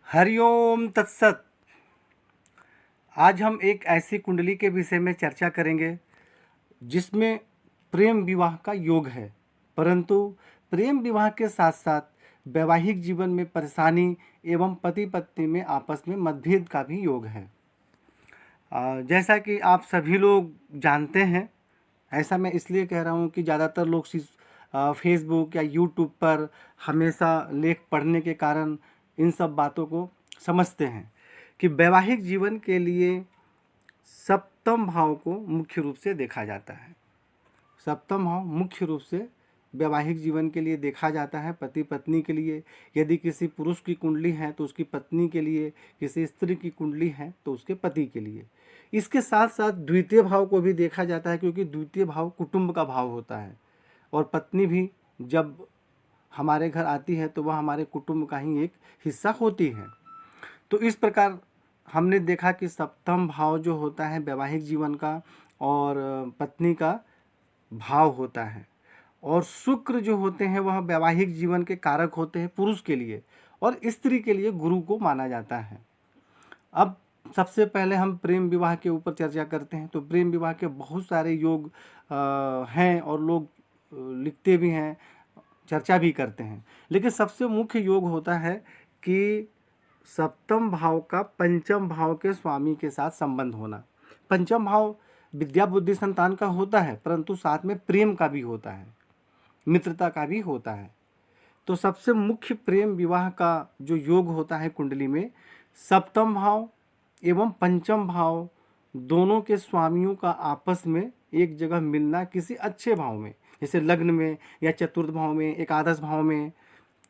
हरिओम तत्सत। आज हम एक ऐसी कुंडली के विषय में चर्चा करेंगे जिसमें प्रेम विवाह का योग है, परंतु प्रेम विवाह के साथ साथ वैवाहिक जीवन में परेशानी एवं पति पत्नी में आपस में मतभेद का भी योग है। जैसा कि आप सभी लोग जानते हैं, ऐसा मैं इसलिए कह रहा हूँ कि ज़्यादातर लोग फेसबुक या यूट्यूब पर हमेशा लेख पढ़ने के कारण इन सब बातों को समझते हैं कि वैवाहिक जीवन के लिए सप्तम भाव को मुख्य रूप से देखा जाता है। सप्तम भाव मुख्य रूप से वैवाहिक जीवन के लिए देखा जाता है, पति पत्नी के लिए। यदि किसी पुरुष की कुंडली है तो उसकी पत्नी के लिए, किसी स्त्री की कुंडली है तो उसके पति के लिए। इसके साथ साथ द्वितीय भाव को भी देखा जाता है, क्योंकि द्वितीय भाव कुटुंब का भाव होता है और पत्नी भी जब हमारे घर आती है तो वह हमारे कुटुंब का ही एक हिस्सा होती है। तो इस प्रकार हमने देखा कि सप्तम भाव जो होता है वैवाहिक जीवन का और पत्नी का भाव होता है, और शुक्र जो होते हैं वह वैवाहिक जीवन के कारक होते हैं पुरुष के लिए, और स्त्री के लिए गुरु को माना जाता है। अब सबसे पहले हम प्रेम विवाह के ऊपर चर्चा करते हैं। तो प्रेम विवाह के बहुत सारे योग हैं और लोग लिखते भी हैं, चर्चा भी करते हैं, लेकिन सबसे मुख्य योग होता है कि सप्तम भाव का पंचम भाव के स्वामी के साथ संबंध होना। पंचम भाव विद्या बुद्धि संतान का होता है, परंतु साथ में प्रेम का भी होता है, मित्रता का भी होता है। तो सबसे मुख्य प्रेम विवाह का जो योग होता है कुंडली में, सप्तम भाव एवं पंचम भाव दोनों के स्वामियों का आपस में एक जगह मिलना किसी अच्छे भाव में, जैसे लग्न में या चतुर्थ भाव में, एकादश भाव में।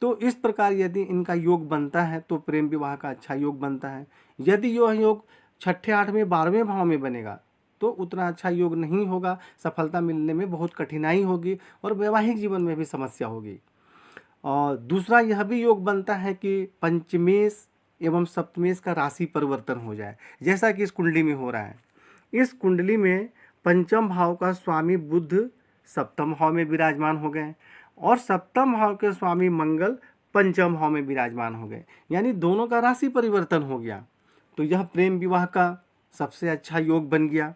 तो इस प्रकार यदि इनका योग बनता है तो प्रेम विवाह का अच्छा योग बनता है। यदि यह योग छठे आठवें बारहवें भाव में बनेगा तो उतना अच्छा योग नहीं होगा, सफलता मिलने में बहुत कठिनाई होगी और वैवाहिक जीवन में भी समस्या होगी। और दूसरा यह भी योग बनता है कि पंचमेश एवं सप्तमेश का राशि परिवर्तन हो जाए, जैसा कि इस कुंडली में हो रहा है। इस कुंडली में पंचम भाव का स्वामी बुध सप्तम भाव में विराजमान हो गए और सप्तम भाव के स्वामी मंगल पंचम भाव में विराजमान हो गए, यानी दोनों का राशि परिवर्तन हो गया। तो यह प्रेम विवाह का सबसे अच्छा योग बन गया।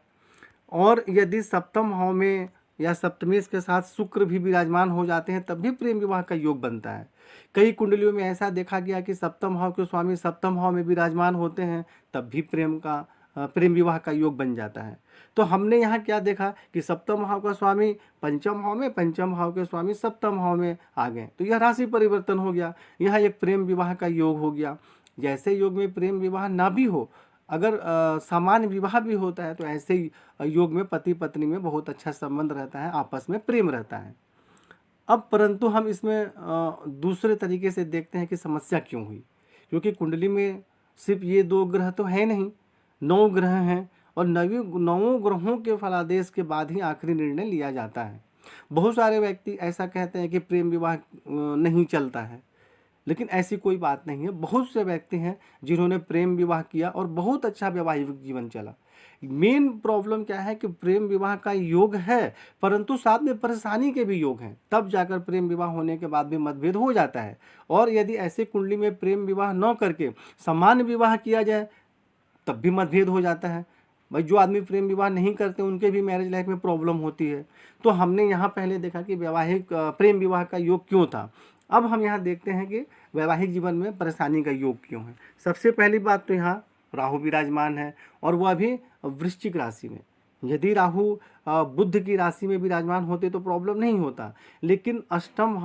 और यदि सप्तम भाव में या सप्तमेश के साथ शुक्र भी विराजमान हो जाते हैं तब भी प्रेम विवाह का योग बनता है। कई कुंडलियों में ऐसा देखा गया कि सप्तम भाव के स्वामी सप्तम भाव में विराजमान होते हैं तब भी प्रेम विवाह का योग बन जाता है। तो हमने यहाँ क्या देखा कि सप्तम भाव का स्वामी पंचम भाव में, पंचम भाव के स्वामी सप्तम भाव में आ गए, तो यह राशि परिवर्तन हो गया, यह एक प्रेम विवाह का योग हो गया। जैसे योग में प्रेम विवाह ना भी हो, अगर सामान्य विवाह भी होता है तो ऐसे ही योग में पति पत्नी में बहुत अच्छा संबंध रहता है, आपस में प्रेम रहता है। अब परंतु हम इसमें दूसरे तरीके से देखते हैं कि समस्या क्यों हुई, क्योंकि कुंडली में सिर्फ ये दो ग्रह तो है नहीं, 9 ग्रह हैं और 9 ग्रहों के फलादेश के बाद ही आखिरी निर्णय लिया जाता है। बहुत सारे व्यक्ति ऐसा कहते हैं कि प्रेम विवाह नहीं चलता है, लेकिन ऐसी कोई बात नहीं है। बहुत से व्यक्ति हैं जिन्होंने प्रेम विवाह किया और बहुत अच्छा वैवाहिक जीवन चला। मेन प्रॉब्लम क्या है कि प्रेम विवाह का योग है परंतु साथ में परेशानी के भी योग हैं, तब जाकर प्रेम विवाह होने के बाद भी मतभेद हो जाता है। और यदि ऐसे कुंडली में प्रेम विवाह न करके सामान्य विवाह किया जाए तब भी मतभेद हो जाता है। भाई जो आदमी प्रेम विवाह नहीं करते उनके भी मैरिज लाइफ में प्रॉब्लम होती है। तो हमने यहाँ पहले देखा कि वैवाहिक प्रेम विवाह का योग क्यों था। अब हम यहाँ देखते हैं कि वैवाहिक जीवन में परेशानी का योग क्यों है। सबसे पहली बात तो यहाँ राहु विराजमान है और वह भी वृश्चिक राशि में। यदि राहु बुध की राशि में विराजमान होते तो प्रॉब्लम नहीं होता, लेकिन षष्ठम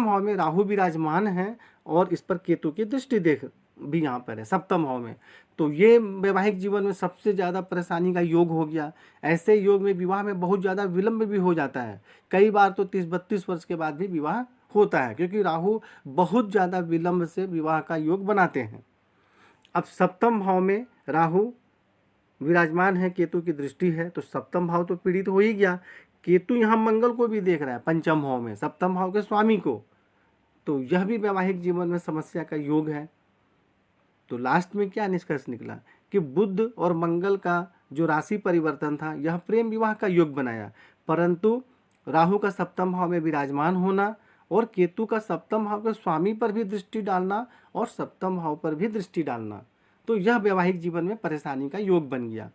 भाव में राहु विराजमान है और इस पर केतु की दृष्टि देख भी यहाँ पर है सप्तम भाव में। तो ये वैवाहिक जीवन में सबसे ज़्यादा परेशानी का योग हो गया। ऐसे योग में विवाह में बहुत ज़्यादा विलंब भी हो जाता है, कई बार तो 30-32 वर्ष के बाद भी विवाह होता है, क्योंकि राहु बहुत ज़्यादा विलंब से विवाह का योग बनाते हैं। अब सप्तम भाव में राहु विराजमान है, केतु की दृष्टि है, तो सप्तम भाव तो पीड़ित हो ही गया। केतु यहाँ मंगल को भी देख रहा है पंचम भाव में, सप्तम भाव के स्वामी को, तो यह भी वैवाहिक जीवन में समस्या का योग है। तो लास्ट में क्या निष्कर्ष निकला कि बुध और मंगल का जो राशि परिवर्तन था यह प्रेम विवाह का योग बनाया। परंतु राहु का सप्तम भाव में विराजमान होना और केतु का सप्तम भाव के स्वामी पर भी दृष्टि डालना और सप्तम भाव पर भी दृष्टि डालना, तो यह वैवाहिक जीवन में परेशानी का योग बन गया।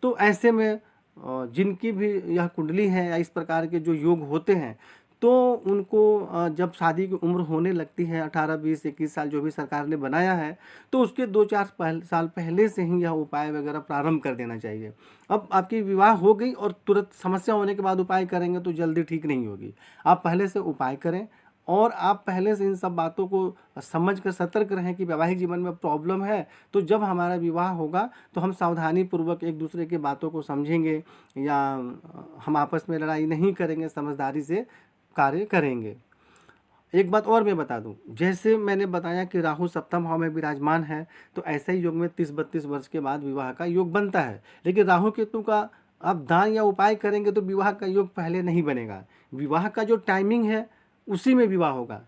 तो ऐसे में जिनकी भी यह कुंडली है या इस प्रकार के जो योग होते हैं, तो उनको जब शादी की उम्र होने लगती है 18, 20, 21 साल जो भी सरकार ने बनाया है, तो उसके 2-4 साल पहले से ही यह उपाय वगैरह प्रारंभ कर देना चाहिए। अब आपकी विवाह हो गई और तुरंत समस्या होने के बाद उपाय करेंगे तो जल्दी ठीक नहीं होगी। आप पहले से उपाय करें और आप पहले से इन सब बातों को समझ कर सतर्क रहें कि वैवाहिक जीवन में प्रॉब्लम है, तो जब हमारा विवाह होगा तो हम सावधानी पूर्वक एक दूसरे की बातों को समझेंगे या हम आपस में लड़ाई नहीं करेंगे, समझदारी से कार्य करेंगे। एक बात और मैं बता दूं, जैसे मैंने बताया कि राहु सप्तम भाव में विराजमान है, तो ऐसे ही योग में 30-32 वर्ष के बाद विवाह का योग बनता है। लेकिन राहु केतु का आप दान या उपाय करेंगे तो विवाह का योग पहले नहीं बनेगा। विवाह का जो टाइमिंग है उसी में विवाह होगा।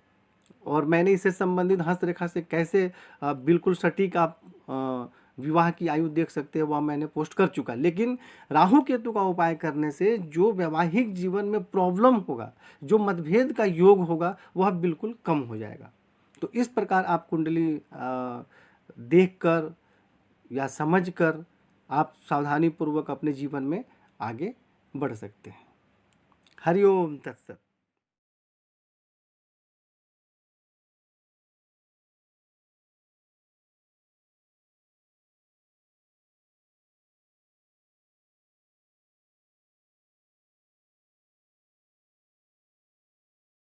और मैंने इससे संबंधित हस्तरेखा से कैसे बिल्कुल सटीक आप विवाह की आयु देख सकते हैं, वह मैंने पोस्ट कर चुका। लेकिन राहु केतु का उपाय करने से जो वैवाहिक जीवन में प्रॉब्लम होगा, जो मतभेद का योग होगा, वह बिल्कुल कम हो जाएगा। तो इस प्रकार आप कुंडली देख कर या समझ कर आप सावधानी पूर्वक अपने जीवन में आगे बढ़ सकते हैं। हरिओम तत्सत।